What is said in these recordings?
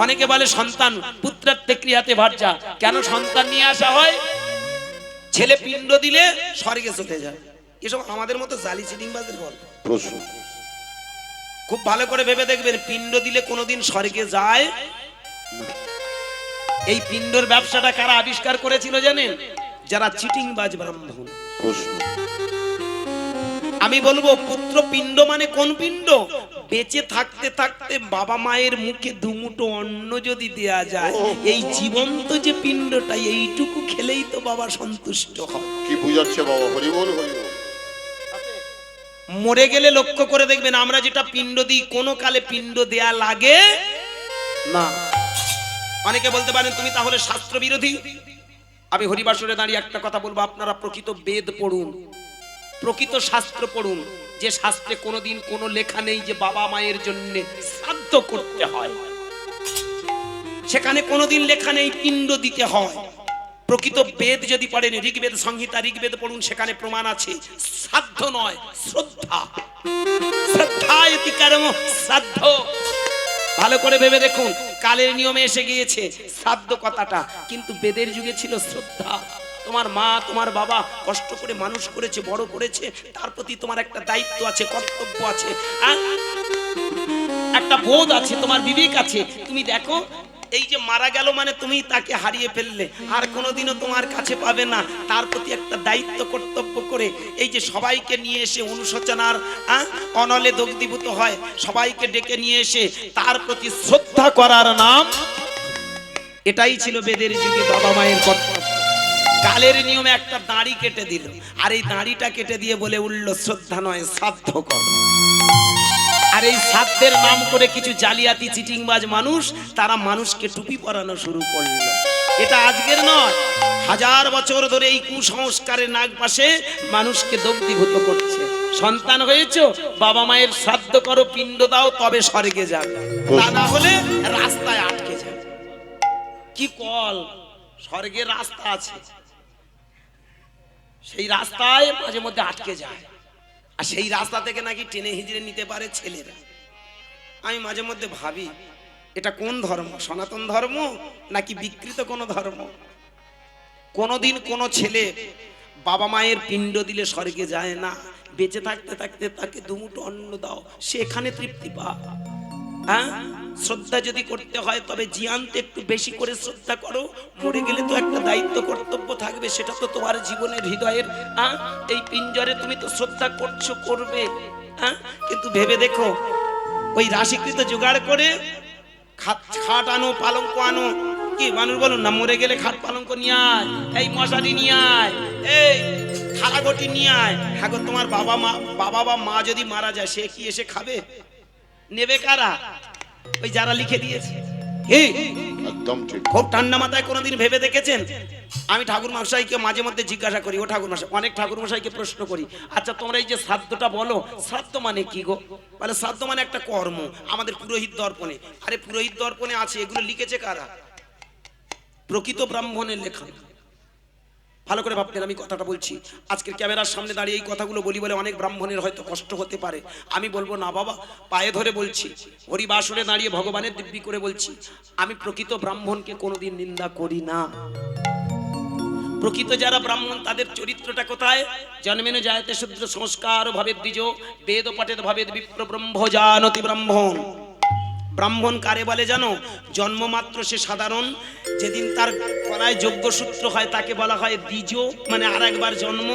অনেকে বলে সন্তান পুত্রার্থে ক্রিয়াতে ভার্যা, কেন সন্তান নিয়ে আসা হয়? ছেলে পিণ্ড দিলে স্বর্গে চলে যায়। এসব আমাদের মতো জালি চিটিংবাজের গল্প। প্রশ্ন খুব ভালো করে ভেবে দেখবেন, পিণ্ড দিলে কোনোদিন স্বর্গে যায় না। এই পিণ্ডর ব্যবসাটা কারা আবিষ্কার করেছিল জানেন? যারা চিটিংবাজ ব্রাহ্মণ। প্রশ্ন আমি বলবো পুত্র পিণ্ড মানে কোন পিণ্ড? বেঁচে থাকতে থাকতে বাবা মায়ের মুখে দুমুঠো অন্ন যদি দেয়া যায়, এই জীবন্ত যে পিণ্ডটা এইটুকু খেলেই তো বাবা সন্তুষ্ট হয়। কি বুঝাচ্ছে বাবা? হরি বল হরি বল। মরে গেলে লক্ষ্য করে দেখবেন আমরা যেটা পিণ্ড দিই কোনো কালে পিণ্ড দেয়া লাগে না। অনেকে বলতে পারেন তুমি তাহলে শাস্ত্র বিরোধী। আমি হরিবাসরে দাঁড়িয়ে একটা কথা বলবো, আপনারা প্রকৃত বেদ পড়ুন, প্রকৃত শাস্ত্র পড়ুন। যে শাস্ত্রে কোনোদিন কোনো লেখা নেই যে বাবা মায়ের জন্য শ্রাদ্ধ করতে হয়, সেখানে কোনোদিন লেখা নেই পিণ্ড দিতে হয়। প্রকৃত বেদ যদি পড়েন, ঋগ্বেদ সংহিতা ঋগ্বেদ পড়ুন, সেখানে প্রমাণ আছে শ্রাদ্ধ নয় শ্রদ্ধা। শ্রদ্ধায়তি কর্ম শ্রাদ্ধ। ভালো করে ভেবে দেখুন, কালের নিয়মে এসে গিয়েছে শ্রাদ্ধ কথাটা, কিন্তু বেদের যুগে ছিল শ্রদ্ধা। তোমার মা তোমার বাবা কষ্ট করে মানুষ করেছে, বড় করেছে, তার প্রতি তোমার একটা দায়িত্ব আছে, কর্তব্য আছে, একটা বোধ আছে, তোমার বিবেক আছে। তুমি দেখো এই যে মারা গেল মানে তুমি তাকে হারিয়ে ফেললে, আর কোনোদিনও তোমার কাছে পাবে না। তার প্রতি একটা দায়িত্ব কর্তব্য করে এই যে সবাইকে নিয়ে এসে অনুশোচনার অনলে দগ্ধীভূত হয়, সবাইকে ডেকে নিয়ে এসে তার প্রতি শ্রদ্ধা করার নাম, এটাই ছিল বেদের যুগে বাবা মায়ের কর্তব্য। কালের নিয়মে একটা দাড়ি কেটে দিল, আর এই দাড়িটা কেটে দিয়ে বলে উঠল শ্রদ্ধা নয় শ্রাদ্ধ কর। আর এই শ্রাদ্ধের নাম করে কিছু জালিয়াতি চিটিংবাজ মানুষ, তারা মানুষকে টুপি পরানো শুরু করলো। এটা আজকের নয়, হাজার বছর ধরে এই কুসংস্কারের নাগ পাশে মানুষকে দগ্ধীভূত করছে। সন্তান হয়েছে, বাবা মায়ের শ্রাদ্ধ করো, পিণ্ড দাও, তবে স্বর্গে যাবে, তা না হলে রাস্তায় আটকে যাবে। কি কল, স্বর্গের রাস্তা আছে, সেই রাস্তায় মাঝে মধ্যে আটকে যায়, আর সেই রাস্তা থেকে নাকি টেনে হিজড়ে নিতে পারে ছেলেরা। আমি মাঝে মধ্যে ভাবি এটা কোন ধর্ম, সনাতন ধর্ম নাকি বিকৃত কোনো ধর্ম? কোনোদিন কোনো ছেলে বাবা মায়ের পিণ্ড দিলে স্বর্গে যায় না। বেঁচে থাকতে থাকতে তাকে দুমুঠো অন্ন দাও, সে এখানে তৃপ্তি পায়। হ্যাঁ, শ্রদ্ধা যদি করতে হয় তবে জিয়ান্তে একটু বেশি করে শ্রদ্ধা করো। মরে গেলে তো একটা দায়িত্ব কর্তব্য থাকবে, সেটা তো তোমার জীবনের হৃদয়ের। এই পিঞ্জরে তুমি তো শ্রদ্ধা করছো, করবে। কিন্তু ভেবে দেখো, ওই রাশিকৃত জোগাড় করে খাট আনো, পালঙ্ক আনো, কি মানুষ বলুন না, মরে গেলে খাট পালঙ্ক নিয়ে আয়, এই মশারি নিয়ে আয়, এই থালাগটি নিয়ে আয়। হ্যাঁ গো, তোমার বাবা বা মা যদি মারা যায়, সে কি এসে খাবে? নেবে কারা? ওই যারা লিখে দিয়েছে। একদম ঠিক। খুব ঠান্ডা মাথায় কোনোদিন ভেবে দেখেছেন? আমি ঠাকুর মশাইকে মাঝে মধ্যে জিজ্ঞাসা করি, ও ঠাকুর মশাই, অনেক ঠাকুর মশাইকে প্রশ্ন করি, আচ্ছা তোমরা এই যে শ্রাদ্ধটা বলো, শ্রাদ্ধ মানে কি গো? বলে শ্রাদ্ধ মানে একটা কর্ম, আমাদের পুরোহিত দর্পণে। আরে পুরোহিত দর্পণে আছে, এগুলো লিখেছে কারা? প্রকৃত ব্রাহ্মণের লেখা। ভালো করে ভাবতেন আমি কথাটা বলছি। আজকের ক্যামেরার সামনে দাঁড়িয়ে এই কথাগুলো বলি বলে অনেক ব্রাহ্মণের হয়তো কষ্ট হতে পারে। আমি বলবো না বাবা, পায়ে ধরে বলছি, হরিবাসরে দাঁড়িয়ে ভগবানের দিব্যি করে বলছি, আমি প্রকৃত ব্রাহ্মণকে কোনোদিন নিন্দা করি না। প্রকৃত যারা ব্রাহ্মণ তাদের চরিত্রটা কোথায়? জন্মেন জায়তে শূদ্র সংস্কার ভাবেদ দ্বিজ, বেদ পাঠেদ ভাবেদ বিপ্র ব্রহ্ম জানতি ব্রাহ্মণ। ব্রাহ্মণ কারে বলে জানো? জন্মমাত্র সে সাধারণ, যেদিন তার গলায় যোগ্যসূত্র হয় তাকে বলা হয় দ্বিজ, মানে আর একবার জন্ম।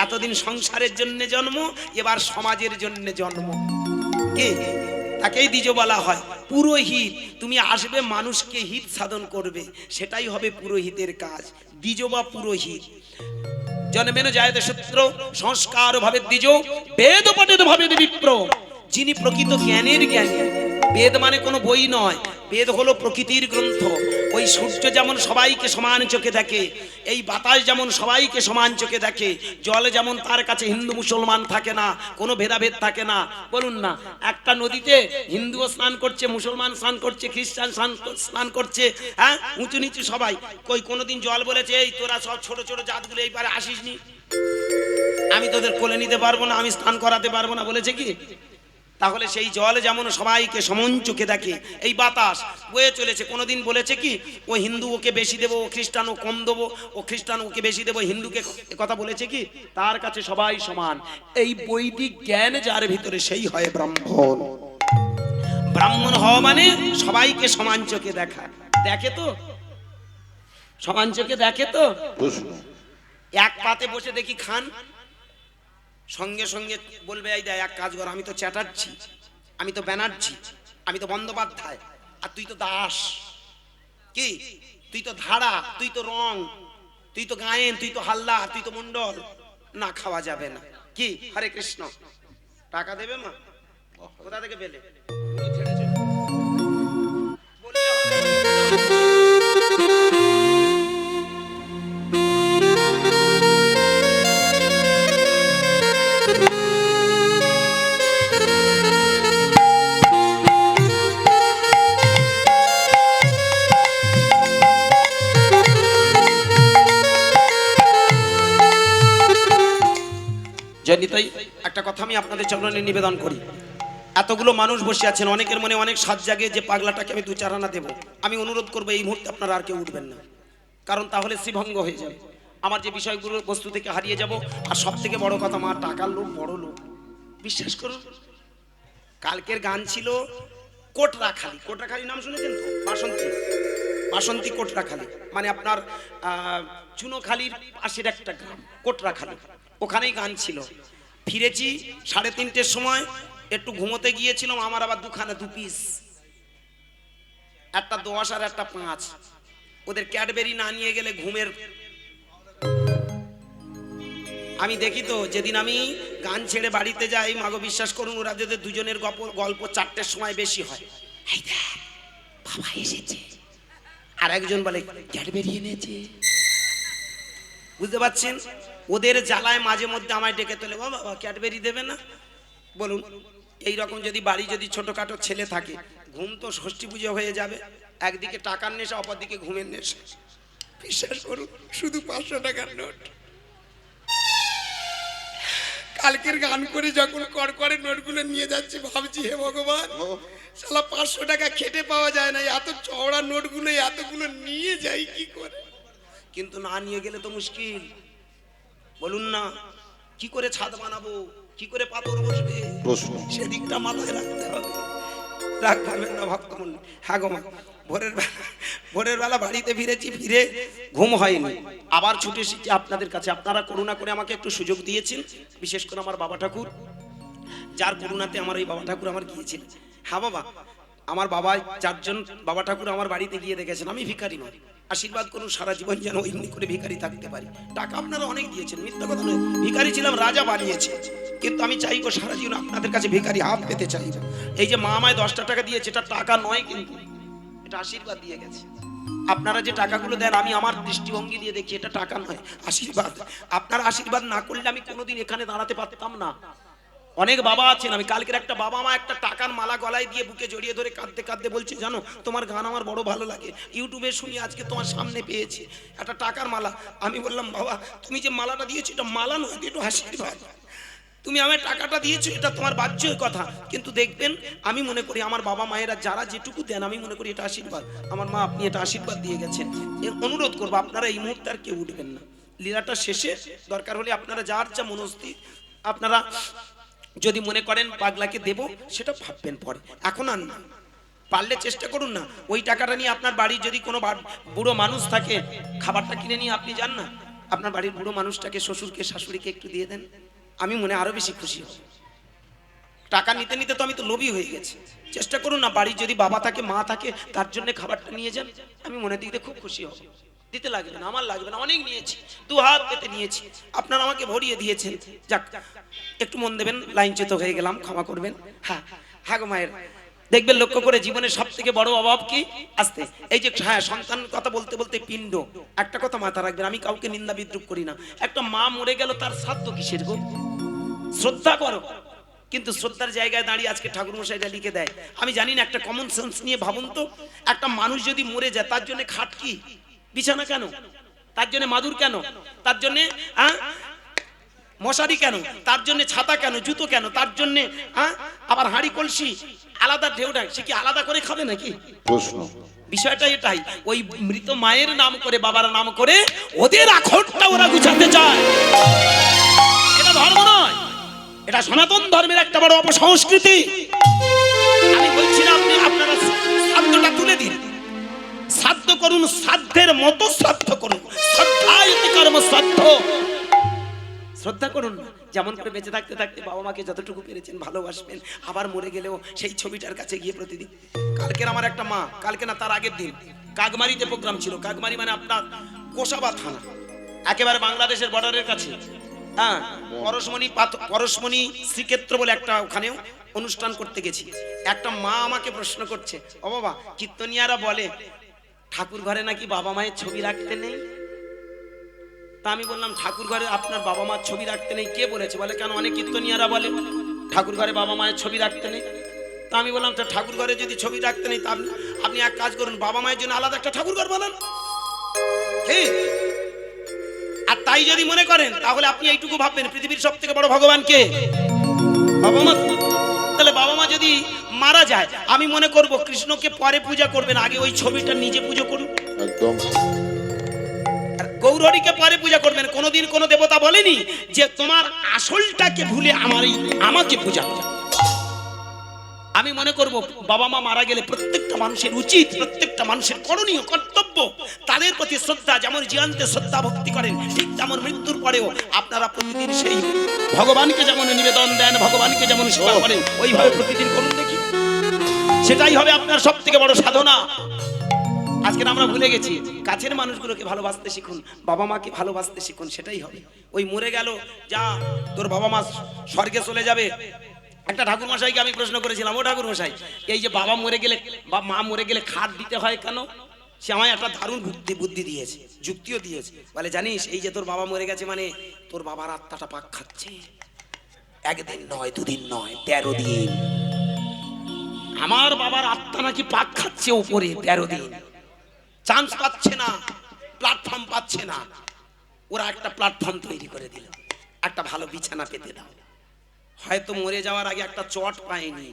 এতদিন সংসারের জন্য জন্ম, এবার সমাজের জন্য জন্ম, কে তাকেই দ্বিজ বলা হয়। পুরোহিত, তুমি আসবে মানুষকে হিত সাধন করবে, সেটাই হবে পুরোহিতের কাজ, দ্বিজ বা পুরোহিত। জন্মেন জায়তে শূদ্র সংস্কার ভাবে দ্বিজ, বেদ পাঠেদ ভাবেদ বিপ্র। যিনি প্রকৃত জ্ঞানের জ্ঞানী। বেদ মানে কোনো বই নয়, বেদ হলো প্রকৃতির গ্রন্থ। ওই সূর্য যেমন সবাইকে সমান চোখে দেখে, এই বাতাস যেমন সবাইকে সমান চোখে দেখে, জল যেমন তার কাছে হিন্দু মুসলমান থাকে না, কোনো ভেদাভেদ থাকে না। বলুন না, একটা নদীতে হিন্দুও স্নান করছে, মুসলমান স্নান করছে, খ্রিস্টান স্নান করছে, হ্যাঁ, উঁচু নিচু সবাই। কই কোনোদিন জল বলেছে এই তোরা সব ছোট ছোট জাতগুলো এইবারে আসিসনি, আমি তোদের কোলে নিতে পারবো না, আমি স্নান করাতে পারবো না, বলেছে কি? তাহলে সেই জল যেমন সবাইকে সমন চোখে দেখে, এই বাতাস বয়ে চলেছে, কোনোদিন বলেছে কি ও হিন্দু ওকে বেশি দেবো, ও খ্রিস্টান ও কম দেবো, ও খ্রিস্টান ওকে বেশি দেবো, হিন্দুকে কথা বলেছে কি? তার কাছে সবাই সমান। এই বৈদিক জ্ঞান যার ভিতরে, সেই হয় ব্রাহ্মণ। ব্রাহ্মণ হওয়া মানে সবাইকে সমান চোখে দেখা। দেখে তো? সমান চোখে দেখে তো? প্রশ্ন। এক পাতে বসে দেখি খান, সঙ্গে সঙ্গে বলবে এই দেখ এক কাজ কর, আমি তো চ্যাটার্জি, আমি তো ব্যানার্জি, আমি তো বন্দ্যোপাধ্যায়, আর তুই তো দাস, কি তুই তো ধারা, তুই তো রং, তুই তো গায়েন, তুই তো হালদার, তুই তো মন্ডল। না, খাওয়া যাবে না। কি হরে কৃষ্ণ, টাকা দেবে মা? কোথা থেকে পেলে? ছেড়েছে বললে হবে। জয়নিতাই, একটা কথা আমি আপনাদের চরণে নিবেদন করি। এতগুলো মানুষ বসে আছেন, অনেকের মনে অনেক সাজ জাগে যে পাগলাটাকে আমি 2-4 আনা দেবো। আমি অনুরোধ করবো এই মুহূর্তে আপনারা আর কেউ উঠবেন না, কারণ তাহলে শ্রীভঙ্গ হয়ে যাবে, আমার যে বিষয়গুলোর বস্তু থেকে হারিয়ে যাব। আর সব থেকে বড় কথা, মা টাকার লোক, বড় লোক, বিশ্বাস করুন। কালকের গান ছিল কোটরাখালি। কোটরাখালি নাম শুনেছেন তো? বাসন্তী, বাসন্তী কোটরাখালি মানে আপনার চুনোখালির পাশের একটা গ্রাম কোটরাখালি, ওখানেই গান ছিল। ফিরেছি 3:30-র সময়, একটু ঘুমোতে গিয়েছিলাম, আমার আবার 2 পিস, একটা 10 আর একটা 5। ওদের ক্যাডবেরি না নিয়ে গেলে ঘুমের। আমি দেখি তো, যেদিন আমি গান ছেড়ে বাড়িতে যাই, মাগো বিশ্বাস করুন, ওরা যদি দুজনের গল্প 4টের সময় বেশি হয়। এই দেখ বাবা এসেছে, আর একজন বলে ক্যাডবেরি এনেছে। বুঝতে পারছেন? ওদের জ্বালায় মাঝে মধ্যে আমায় ডেকে তোলে, বাবা ক্যাডবেরি দেবে না? বলুন, এই রকম যদি বাড়ি যদি ছোটখাটো ছেলে থাকে, ঘুম তো ষষ্ঠী পুজো হয়ে যাবে। একদিকে টাকার নেশা, অপরদিকে ঘুমের নেশা। বিশ্বাস করুন, শুধু 500 টাকার নোট। কালকের গান করে যখন কড়কড়ে নোটগুলো নিয়ে যাচ্ছি, ভাবছি হে ভগবান, শালা 500 টাকা খেটে পাওয়া যায় না, এত চওড়া নোটগুলো এতগুলো নিয়ে যাই কি করে? কিন্তু না নিয়ে গেলে তো মুশকিল। বলুন না, কি করে ছাদ বানাবো, কি করে পাথর বসবে, প্রশ্ন। সেদিকটা মাথায় রাখতে হবে। রাগ করবেন না ভক্তমণ্ডলী। হ্যাঁ গো মা, ভোরের বেলা বাড়িতে ফিরেছি, ফিরে ঘুম হয়নি, আবার ছুটে এসেছি আপনাদের কাছে। আপনারা করুণা করে আমাকে একটু সুযোগ দিয়েছেন, বিশেষ করে আমার বাবা ঠাকুর, যার করুণাতে আমার এই বাবা ঠাকুর আমার গিয়েছিল। হ্যাঁ বাবা, আমার বাবা 4 জন বাবা ঠাকুর আমার বাড়িতে গিয়ে দেখেছেন আমি ভিখারি নই। আশীর্বাদ করুন সারা জীবন যেন এমনি করে ভিখারি থাকতে পারি। টাকা আপনারা অনেক দিয়েছেন, মিথ্যা কথা নয়, ভিখারি ছিলাম, রাজা বানিয়েছে, কিন্তু আমি চাইবো সারা জীবন আপনাদের কাছে ভিখারি হাত পেতে চাইবো। এই যে মা আমায় 10টা টাকা দিয়েছে, এটা টাকা নয়, কিন্তু এটা আশীর্বাদ দিয়ে গেছে। আপনারা যে টাকাগুলো দেন, আমি আমার দৃষ্টিভঙ্গি দিয়ে দেখি, এটা টাকা নয়, আশীর্বাদ। আপনারা আশীর্বাদ না করলে আমি কোনোদিন এখানে দাঁড়াতে পারতাম না। অনেক বাবা আছেন, আমি কালকের একটা বাবা মা একটা টাকার মালা গলায় দিয়ে বুকে জড়িয়ে ধরে কাঁদতে কাঁদতে বলছে, জানো তোমার গান আমার বড় ভালো লাগে, ইউটিউবে শুনি, আজকে তোমার সামনে পেয়েছি একটা টাকার মালা। আমি বললাম, বাবা তুমি যে মালাটা দিয়েছো এটা মালা নয়, এটা আশীর্বাদ। তুমি আমার টাকাটা দিয়েছো, এটা তোমার বাহ্য কথা, কিন্তু দেখবেন আমি মনে করি আমার বাবা মায়েরা যারা যেটুকু দেন, আমি মনে করি এটা আশীর্বাদ। আমার মা, আপনি এটা আশীর্বাদ দিয়ে গেছেন। অনুরোধ করবো আপনারা এই মুহূর্তে আর কেউ উঠবেন না, লীলাটা শেষে দরকার হলে আপনারা যার যা মনস্থির, আপনারা যদি মনে করেন পাগলাকে দেব, সেটা ভাববেন পরে, এখন আর না। পারলে চেষ্টা করুন না, ওই টাকাটা নিয়ে আপনার বাড়ির যদি কোনো বুড়ো মানুষ থাকে, খাবারটা কিনে নিয়ে আপনি যান না, আপনার বাড়ির বুড়ো মানুষটাকে, শ্বশুরকে শাশুড়িকে একটু দিয়ে দেন, আমি মনে আরো বেশি খুশি হব। টাকা নিতে নিতে তো আমি তো লোভী হয়ে গেছি। চেষ্টা করুন না, বাড়ির যদি বাবা থাকে, মা থাকে, তার জন্য খাবারটা নিয়ে যান, আমি মনে দিতে খুব খুশি হব। দিতে লাগবে না, আমার লাগবে না, অনেক নিয়েছি, 2 হাত পেতে নিয়েছি, আপনারা আমাকে ভরিয়ে দিয়েছেন। যাক, একটু মন দেবেন, লাইনচ্যুত হয়ে গেলাম, ক্ষমা করবেন। হ্যাঁ হ্যাঁ গো মায়ের, দেখবেন লক্ষ্য করে জীবনের সব থেকে বড় অভাব কি? আসতে এই যে হ্যাঁ, সন্তান কথা বলতে বলতে পিণ্ড, একটা কথা মাথা রাখবেন, আমি কাউকে নিন্দা বিদ্রুপ করি না। একটা মা মরে গেল, তার শ্রাদ্ধ কিসের গো? শ্রদ্ধা করো, কিন্তু শ্রদ্ধার জায়গায় দাঁড়িয়ে আজকে ঠাকুর মশাইটা লিখে দেয়। আমি জানি না, একটা কমন সেন্স নিয়ে ভাবুন তো, একটা মানুষ যদি মরে যায়, তার জন্য খাট কি, বিছানা কেন, তার জন্য মাদুর কেন, তার জন্য মশারি কেন, তার জন্য ছাতা কেন, জুতো কেন, তার জন্য আবার হাঁড়ি কলসি আলাদা ঢেউটা, সে কি আলাদা করে খাবে নাকি? প্রশ্ন। বিষয়টা এটাই, ওই মৃত মায়ের নাম করে, বাবার নাম করে ওদের আখড়টা ওরা গুছাতে চায়। এটা ধর্ম নয়, এটা সনাতন ধর্মের একটা বড় অপসংস্কৃতি। আমি বলছি না আপনি আপনারা শ্রাদ্ধটা তুলে দিন, শ্রাদ্ধ করুন, শ্রাদ্ধের মতো শ্রাদ্ধ করুন, শ্রদ্ধায়তি কর্ম শ্রাদ্ধ। শ্রদ্ধা করুন না, যেমন করে বেঁচে থাকতে থাকতে বাবা মাকে যতটুকু পেরেছেন ভালোবাসবেন, আবার মরে গেলেও সেই ছবিটার কাছে গিয়ে প্রতিদিন। কালকের আমার একটা মা, কালকে না তার আগের দিন কাকমারিতে প্রোগ্রাম ছিল। কাকমারি মানে আপনার গোসাবা থানা, একেবারে বাংলাদেশের বর্ডারের কাছে। হ্যাঁ, পরশমণি শ্রীক্ষেত্র বলে একটা, ওখানেও অনুষ্ঠান করতে গেছি। একটা মা আমাকে প্রশ্ন করছে, ও বাবা কীর্তনিয়ারা বলে ঠাকুর ঘরে নাকি বাবা মায়ের ছবি রাখতে নেই। তা আমি বললাম ঠাকুর ঘরে আপনার বাবা মার ছবি রাখতে নেই কে বলেছে? বলে কেন, অনেক কীর্তনিয়ারা বলে ঠাকুর ঘরে বাবা মায়ের ছবি রাখতে নেই। তা আমি বললাম ঠাকুর ঘরে যদি ছবি রাখতে নেই, তা আপনি এক কাজ করুন, বাবা মায়ের জন্য আলাদা একটা ঠাকুর ঘর বানান। আর তাই যদি মনে করেন তাহলে আপনি এইটুকু ভাববেন, পৃথিবীর সব থেকে বড় ভগবান কে? বাবা মা। তাহলে বাবা মা যদি মারা যায়, আমি মনে করব কৃষ্ণকে পরে পূজা করবেন, আগে ওই ছবিটা নিজে পুজো করুন। একদম। গৌরহরিকে পরে পূজা করবেন। কোনোদিন কোনো দেবতা বলেনি যে তোমার আসলটাকে ভুলে আমাকে পূজা করো। আমি মনে করব বাবা মা মারা গেলে প্রত্যেকটা মানুষের উচিত, প্রত্যেকটা মানুষের করণীয় কর্তব্য তাদের প্রতি শ্রদ্ধা। যেমন জীবন্তে শ্রদ্ধা ভক্তি করেন, ঠিক তেমন মৃত্যুর পরেও আপনারা প্রতিদিন সেই ভগবানকে যেমন নিবেদন দেন, ভগবানকে যেমন সেবা করেন, ওইভাবে প্রতিদিন করুন দেখি। সেটাই হবে আপনার সব থেকে বড় সাধনা। আজকে আমরা ভুলে গেছি, কাছের মানুষগুলোকে ভালোবাসতে শিখুন, বাবা মাকে ভালোবাসতে শিখুন, সেটাই হবে। ওই মরে গেল যা, তোর বাবা মা স্বর্গে চলে যাবে। একটা ঠাকুর মশাইকে আমি প্রশ্ন করেছিলাম, ও ঠাকুর মশাই, এই যে বাবা মরে গেলে বা মা মরে গেলে খাট দিতে হয় কেন? সে আমায় একটা দারুণ বুদ্ধি দিয়েছে, যুক্তিও দিয়েছে। বলে জানিস, এই যে তোর বাবা মরে গেছে মানে তোর বাবার আত্মাটা পাক খাচ্ছে, একদিন নয়, দুদিন নয়, 13 দিন। আমার বাবার আত্মা নাকি পাক খাচ্ছে উপরে 13 দিন, চান্স পাচ্ছে না, প্ল্যাটফর্ম পাচ্ছে না। ওরা একটা প্ল্যাটফর্ম তৈরি করে দিল, একটা ভালো বিছানা পেতে দাও। হয়তো মরে যাওয়ার আগে একটা চট পায়নি,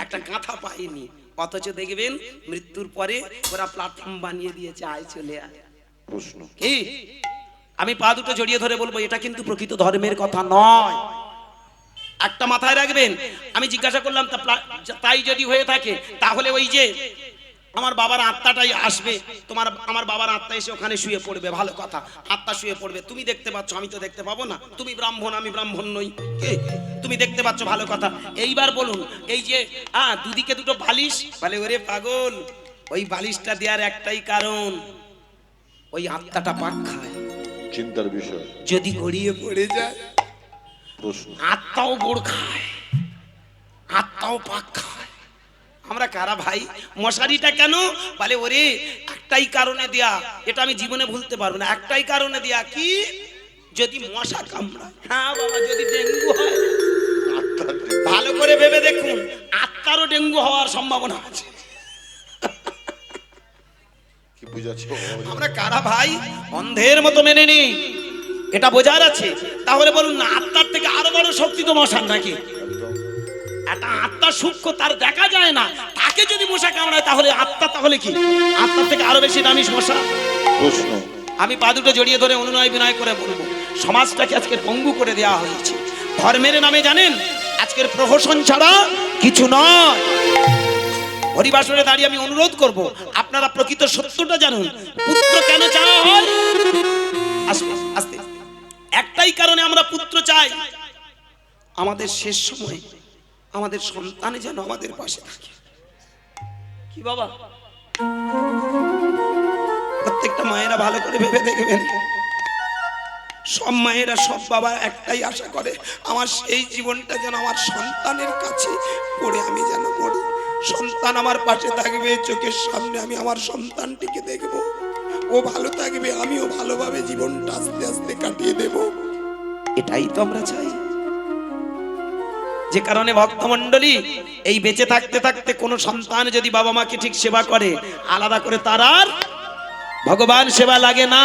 একটা কাঁথা পায়নি, অথচ দেখবেন মৃত্যুর পরে ওরা প্ল্যাটফর্ম বানিয়ে দিয়েছে, আয় চলে আয়। প্রশ্ন কি আমি পা দুটো জড়িয়ে ধরে বলবো, এটা কিন্তু প্রকৃত ধর্মের কথা নয়। একটা মাথায় রাখবেন। আমি জিজ্ঞাসা করলাম তাই যদি হয়ে থাকে, তাহলে ওই যে আমার বাবার আত্মাটাই আসবে, আমার বাবার আত্মা এসে ওখানে শুয়ে পড়বে, ভালো কথা, আত্মা শুয়ে পড়বে। তুমি দেখতে পাচ্ছ, আমি তো দেখতে পাবো না। তুমি ব্রাহ্মণ, আমি ব্রাহ্মণ নই, তুমি দেখতে পাচ্ছ, ভালো কথা। এইবার বলুন, এই যে দুদিকে দুটো বালিশ, বলে ওরে পাগল, ওই বালিশটা দেওয়ার একটাই কারণ, ওই আত্মাটা পাক খায়। চিন্তার বিষয়। যদি গড়িয়ে পড়ে যায়, প্রশ্ন আত্মাও বোড় খায়, আত্মাও পাক খায়। আমরা কারা ভাই? মশারিটা কেন? বলে ওরে একটাই কারণে দেয়া, এটা আমি জীবনে ভুলতে পারবো না। একটাই কারণে দেয়া, কি? যদি মশা কামড়ায়। হ্যাঁ বাবা, যদি ডেঙ্গু হয়, ভালো করে ভেবে দেখুন, আত্মারও ডেঙ্গু হওয়ার সম্ভাবনা আছে। কি বুঝাচ্ছ? আমরা কারা ভাই? অন্ধের মতো মেনে নি, এটা বোঝার আছে। তাহলে বলুন না, আত্মার থেকে আরো বড় শক্তি তো মশার নাকি? একটা আত্মা সূক্ষ্ম, তার দেখা যায় না, তাকে যদি মশা কামড়ায় তাহলে আত্মা, তাহলে কি আত্মার থেকে আরো বেশি দামি মশা? প্রশ্ন আমি পা দুটো জড়িয়ে ধরে অনুনয় বিনয় করে বলবো, সমাজটাকে আজকে পঙ্গু করে দেওয়া হয়েছে ধর্মের নামে। জানেন, আজকের প্রহসন ছাড়া কিছু নয়। হরিবাসরে দাঁড়িয়ে আমি অনুরোধ করব, আপনারা প্রকৃত সত্যটা জানুন। পুত্র কেন চাওয়া হয়? আস্তে একটাই কারণে আমরা পুত্র চাই, আমাদের শেষ সময় আমাদের সন্তানে যেন আমাদের পাশে থাকে। কি বাবা, প্রত্যেকটা মায়েরা ভালো করে ভেবে দেখবেন, সব মায়েরা, সব বাবা একটাই আশা করে, আমার সেই জীবনটা যেন আমার সন্তানের কাছে পড়ে আমি যেন মরি। সন্তান আমার পাশে থাকবে, চোখের সামনে আমি আমার সন্তানটিকে দেখব, ও ভালো থাকবে, আমিও ভালোভাবে জীবনটা আস্তে আস্তে কাটিয়ে দেব। এটাই তো আমরা চাই। যে কারণে ভক্তমণ্ডলী, এই বেঁচে থাকতে থাকতে কোনো সন্তান যদি বাবা মাকে ঠিক সেবা করে, আলাদা করে তার আর ভগবান সেবা লাগে না।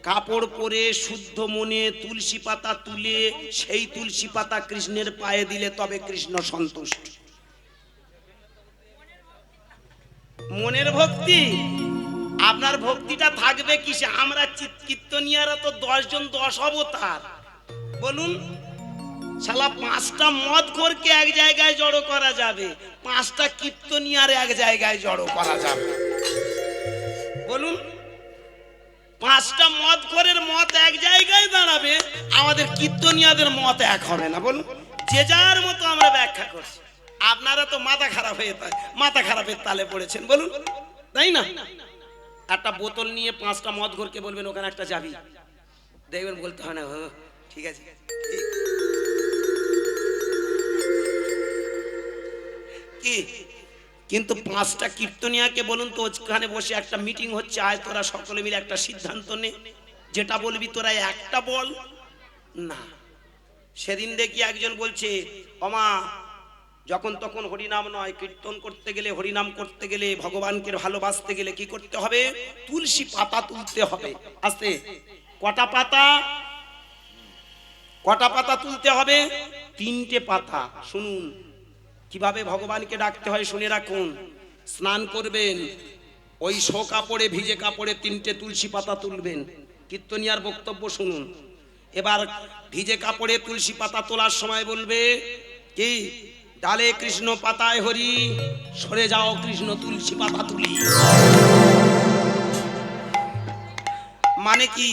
কাপড় পরে শুদ্ধ মনে তুলসী পাতা তুলে সেই তুলসী পাতা কৃষ্ণের পায়ে দিলে তবে কৃষ্ণ সন্তুষ্ট। মনের ভক্তি, আপনার ভক্তিটা থাকবে কিসে? আমরা কীর্তনিয়ারা তো 10 জন 10 অবতার, বলুন। শালা 5টা মদ খোরকে এক জায়গায় জড়ো করা যাবে, 5টা কীর্তনিয়ার এক জায়গায় জড়ো করা যাবে, বলুন। 5টা মদ খোরের মত এক জায়গায় দাঁড়াবে, আমাদের কীর্তনিয়াদের মত এক হবে না, বলুন। যে যার মতো আমরা ব্যাখ্যা করছি। আপনারা তো মাথা খারাপ হয়ে মাথা খারাপের তালে পড়েছেন, বলুন, তাই না? একটা বোতল নিয়ে 5টা মদ খোরকে বলবেন ওখানে একটা যাবি, দেখবেন বলতে হয় না, ঠিক আছে। কি কিন্তু 5টা কীর্তনিয়াকে বলুন তো, ওখানে বসে একটা মিটিং হচ্ছে, আয় তোরা সকলে মিলে একটা সিদ্ধান্ত নে, যেটা বলবি তোরা একটা বল না। সেদিন দেখি একজন বলছে, ওমা যখন তখন হরিনাম নয়, কীর্তন করতে গেলে, হরিনাম করতে গেলে, ভগবানকে ভালোবাসতে গেলে কি করতে হবে? তুলসী পাতা তুলতে হবে। আস্তে, কটা পাতা? কটা পাতা তুলতে হবে? 3টে পাতা। শুনুন কিভাবে ভগবানকে ডাকতে হয়, শুনে রাখুন। স্নান করবেন, ওই শো কাপড়ে, ভিজে কাপড়ে 3টে তুলসী পাতা তুলবেন। কীর্তনিয়ার বক্তব্য শুনুন। এবার ভিজে কাপড়ে তুলসী পাতা তোলার সময় বলবে কি? ডালে কৃষ্ণ পাতায় হরি, সরে যাও কৃষ্ণ তুলসী পাতা তুলি। মানে কি?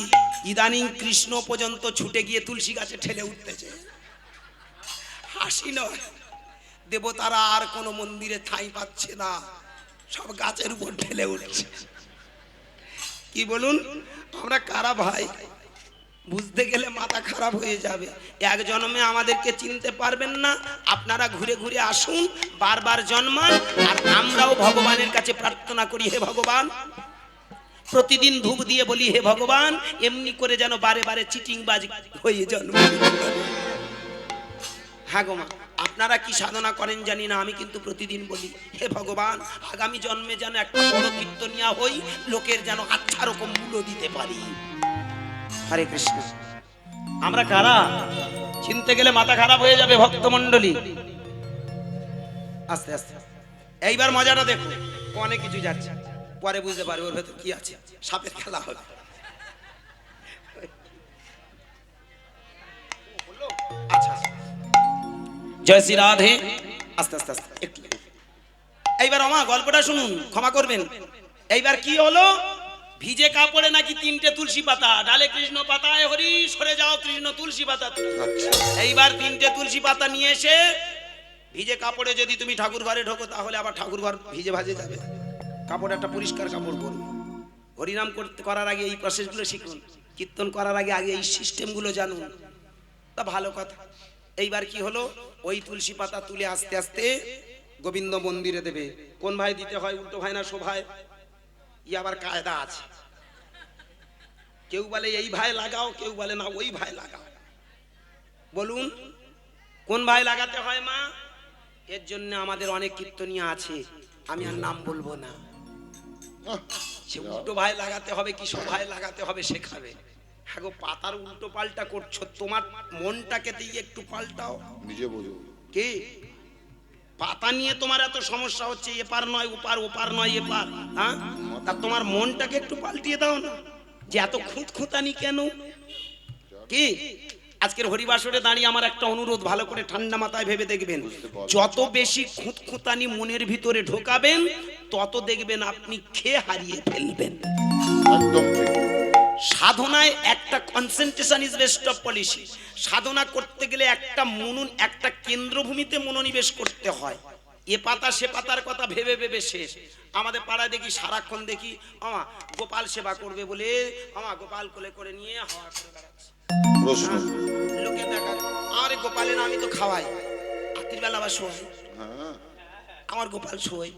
ইদানিং কৃষ্ণ পর্যন্ত ছুটে গিয়ে তুলসী গাছে ঠেলে উঠতেছে। হাসি নয়, দেবতারা আর কোনো মন্দিরে ঠাঁই পাচ্ছে না, সব গাছের উপর ঠেলে উঠছে। কি বলুন? আমরা কারা ভাই? বুঝতে গেলে মাথা খারাপ হয়ে যাবে। এক জন্মে আমাদেরকে চিনতে পারবেন না, আপনারা ঘুরে ঘুরে আসুন, বারবার জন্মান, আর আমরাও ভগবানের কাছে প্রার্থনা করি, হে ভগবান, প্রতিদিন ধূপ দিয়ে বলি, হে ভগবান, এমনি করে যেন বারে বারে চিটিংবাজ হয়ে জন্ম। হ্যাঁ গো মা, আপনারা কি সাধনা করেন জানি না, আমি কিন্তু প্রতিদিন বলি, হে ভগবান, আগামী জন্মে যেন একটা বড় কীর্তনিয়া হই, লোকের যেন আচ্ছা রকম মূল্য দিতে পারি। হরে কৃষ্ণ। আমরা কারা? চিনতে গেলে মাথা খারাপ হয়ে যাবে ভক্তমণ্ডলী। আস্তে আস্তে এইবার মজাটা দেখো, অনেক কিছু যাচ্ছে, পরে বুঝতে পারবে ওর ভেতর কি আছে। সাপের খেলা হবে। আচ্ছা, জয় শ্রী রাধে। আস্তে আস্তে আস্তে একটু। এইবার আমার গল্পটা শুনুন, ক্ষমা করবেন। এইবার কি হলো? ভিজে কাপড়ে নাকি 3টে তুলসী পাতা, ডালে কৃষ্ণ পাতায় হরি, সরে যাও কৃষ্ণ তুলসী পাতা। এইবার 3টে তুলসী পাতা নিয়ে এসে, ভিজে কাপড়ে যদি তুমি ঠাকুর ঘরে ঢোকো, তাহলে আবার ঠাকুর ঘর ভিজে ভাজে যাবে। কাপড় একটা পরিষ্কার কাপড় পরুন। হরিনাম করার আগে এই প্রসেসগুলো শিখুন, কীর্তন করার আগে এই সিস্টেমগুলো জানুন, তা ভালো কথা। এইবার কি হলো? ওই তুলসী পাতা তুলে আস্তে আস্তে গোবিন্দ মন্দিরে দেবে। কোন ভাই দিতে হয়? উল্টো ভাই না শো ভাই? ই আবার কায়দা আছে, কেউ বলে এই ভাই লাগাও, কেউ বলে না ওই ভাই লাগাও। বলুন কোন ভাই লাগাতে হয় মা? এর জন্য আমাদের অনেক কীর্তনিয়া আছে, আমি আর নাম বলবো না। সে উল্টো ভাই লাগাতে হবে কি শো ভাই লাগাতে হবে শেখাবে। হ্যাঁ গো, পাতার উল্টো পাল্টা করছো, তোমার মনটাকে দিয়ে একটু পাল্টাও। নিজে বোঝো কি পাতা নিয়ে তোমার এত সমস্যা হচ্ছে, এপার নয় ওপার, ওপার নয় এপার, হ্যাঁ? তা তোমার মনটাকে একটু পাল্টিয়ে দাও না, যে এত খুঁতখুঁতানি কেন? কি আজকের হরিবাসরে দাঁড়িয়ে আমার একটা অনুরোধ, ভালো করে ঠান্ডা মাথায় ভেবে দেখবেন, যত বেশি খুঁতখুঁতানি মনের ভিতরে ঢোকাবেন, তত দেখবেন আপনি খেয়ে হারিয়ে ফেলবেন। একদম ঠিক। সাধনায় একটা concentration is best of policy. সাধনা করতে গেলে একটা কেন্দ্রভূমিতে মনোনিবেশ করতে হয়। এ পাতা সে পাতার কথা ভেবে ভেবে শেষ। আমাদের পাড়ায় দেখি সারাক্ষণ দেখি আমা গোপাল সেবা করবে বলে আমা গোপাল কোলে করে নিয়ে হাওয়া করে বেড়াচ্ছে। প্রশ্ন লোকে দেখা, আরে গোপালের আমি তো খাওয়াই, রাত্রির বেলা আবার শোয়াই, হ্যাঁ আমার গোপাল শোয়,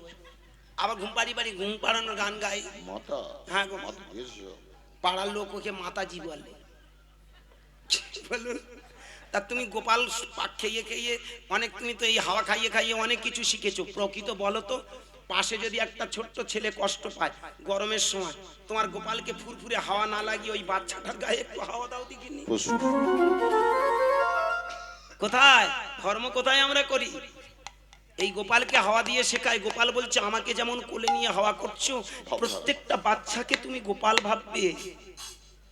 আবার ঘুম পাড়ি ঘুম পাড়ানোর গান গাই। মাতা, হ্যাঁ গো, মাতা দিয়েছো। পাড়ার লোক ওকে মাতাজি বলে। বলুন, তা তুমি গোপাল পাক খেয়ে খেয়ে অনেক, তুমি তো এই হাওয়া খাইয়ে খাইয়ে অনেক কিছু শিখেছো। প্রকৃত বলো তো, পাশে যদি একটা ছোট্ট ছেলে কষ্ট পায় গরমের সময়, তোমার গোপালকে ফুরফুরে হাওয়া না লাগিয়ে ওই বাচ্চাটার গায়ে একটু হাওয়া দাও দেখিনি? প্রশ্ন। কোথায় ধর্ম, কোথায় আমরা করি? এই গোপালকে হাওয়া দিয়ে শেখায়। গোপাল বলছে আমাকে যেমন কোলে নিয়ে হাওয়া করছো, প্রত্যেকটা বাচ্চাকে তুমি গোপাল ভাববে,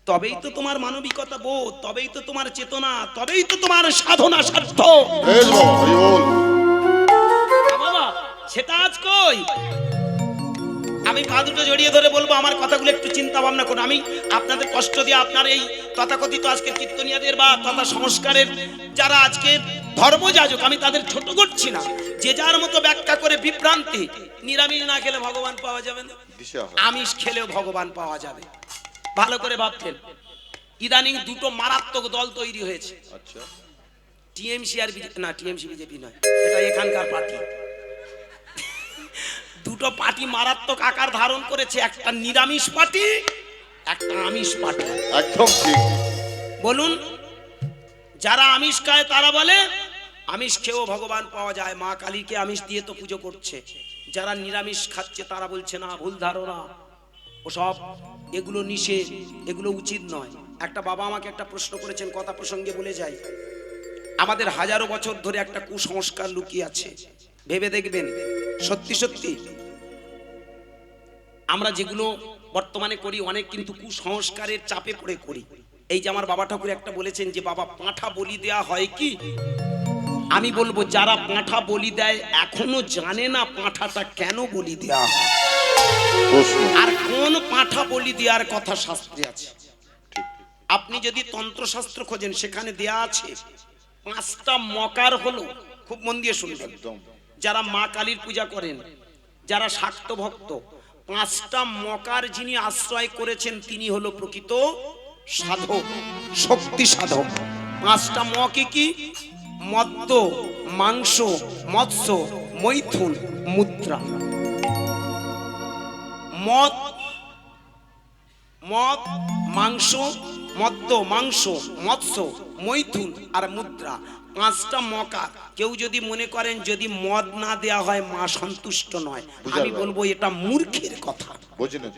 তবেই তো তোমার মানবিকতা বোধ, তবেই তো তোমার চেতনা, তবেই তো তোমার সাধনা সার্থ। বেশ বাবা, হরি বল। বাবা সেটা আজ কই? আমি পা দুটো জড়িয়ে ধরে বলবো আমার কথাগুলো একটু চিন্তা ভাবনা করুন। আমি আপনাদের কষ্ট দিয়ে আপনার এই তথাকথিত আজকে কীর্তনিয়াদের বা তথা সংস্কারের যারা আজকে ধর্মযাজক, আমি তাদের ছোট করছি না। যে যার মতো ব্যাখ্যা করে বিভ্রান্তি। নিরামিষ না খেলে ভগবান পাওয়া যাবে না, দিশাহারা। আমিষ খেলেও ভগবান পাওয়া যাবে। ভালো করে ভাবতেন। ইদানিং দুটো মারাত্মক দল তৈরি হয়েছে, আচ্ছা। টিএমসি আর বিজেপি। না, টিএমসি বিজেপি নয়, এটা এখানকার পার্টি। দুটো পার্টি মারাত্মক আকার ধারণ করেছে, একটা নিরামিষ পার্টি, একটা আমিষ পার্টি। একদম ঠিক। বলুন, যারা আমিষ খায় তারা বলে আমিষ খেয়েও ভগবান পাওয়া যায়, মা কালীকে আমিষ দিয়ে তো পুজো করছে। যারা নিরামিষ খাচ্ছে তারা বলছে না, ভুল ধারণা, ওসব এগুলো নিষেধ, এগুলো উচিত নয়। একটা বাবা আমাকে একটা প্রশ্ন করেছেন, কথা প্রসঙ্গে বলে যাই। আমাদের হাজারো বছর ধরে একটা কুসংস্কার লুকিয়ে আছে, ভেবে দেখবেন সত্যি সত্যি আমরা যেগুলো বর্তমানে করি অনেক কিন্তু কুসংস্কারের চাপে পড়ে করি। এই যে আমার বাবা ঠাকুর একটা বলেছেন যে বাবা পাঁঠা বলি দেয়া হয় কি? আমি বলবো যারা পাঁঠা বলি দেয় এখনো জানে না পাঁঠাটা কেন বলি দেয়া হয়, প্রশ্ন। আর কোন পাঁঠা বলি দেওয়ার কথা শাস্ত্রে আছে। ঠিক। আপনি যদি তন্ত্রশাস্ত্র খোঁজেন সেখানে দেয়া আছে 5টা মকার হলো, খুব মন দিয়ে শুনবেন, একদম। যারা মা কালীর পূজা করেন, যারা শাক্ত ভক্ত, 5টা মকার যিনি আশ্রয় করেছেন তিনি হলো প্রকৃত সাধক, শক্তি সাধক। 5টা মকে কি? মদ্য, মাংস, মৎস্য, মৈথুন, মুদ্রা। মদ, মদ, মাংস, মদ্য, মাংস, মৎস্য, মৈথুন আর মুদ্রা, 5টা মকা। কেউ যদি মনে করেন যদি মদ না দেয়া হয় মা সন্তুষ্ট নয়, আমি বলবো এটা মূর্খের কথা। বুঝলেন?